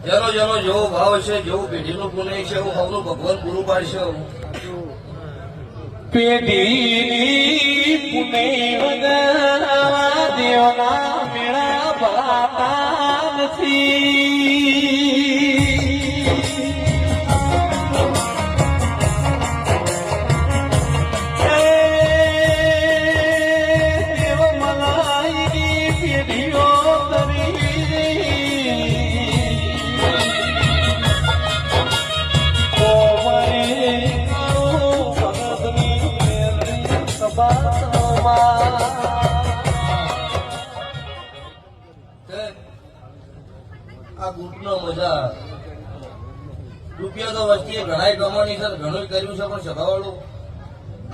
જેનો જેનો જેવો ભાવ છે, જેવું પેઢીનું પુણ્ય છે, એવું સૌનું ભગવાન પૂરું પાડશે. પેઢીની પુણ્ય વગર દેવના મેળા ભરાતા નથી. દેવ મલાઈ પેઢીઓ આ ગુટનો મજા રૂપિયા તો વસ્તી ઘણા કમાણી છે, ઘણું કર્યું છે, પણ સભાવાળું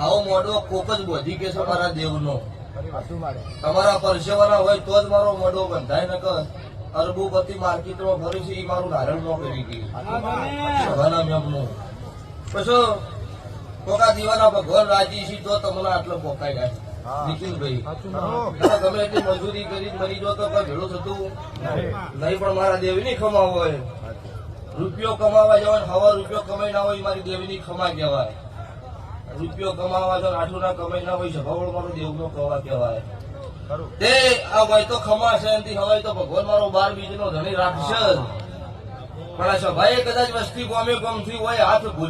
આવો મોઢો કોક જ બોધી કે છે મારા દેવનો. તમારા પરસેવાના હોય તો જ મારો મોઢો બંધાય ન કર. અરબુપતિ માર્કેટમાં ફરી છે એ મારું નારણ ન કરી ગઈ સભાના મેમનું. પછી કોકા દીવાના ભગવાન રાજી છે તો તમને આટલો પોકાઈ જાય. નિખિલભાઈ ગમે એટલી મજૂરી કરી મરી જો તો કઈ ભેળું થતું નહીં, પણ મારા દેવીની ખમા હોય. રૂપિયો કમાવા જવાય, હવા રૂપિયો કમાઈ ના હોય મારી દેવીની ખમા કહેવાય. રૂપિયો કમાવા જો આઠું ના કમાઈ ના હોય સભાવળ મારો દેવનો કવા કહેવાય. તે આ હોય તો ખમા છે એનાથી હવાય તો ભગવાન મારો 12 બીજનો ધણી રાખશે. પણ આ સભાએ કદાચ વસ્તી ગમે ગમતી હોય હાથ ભૂલ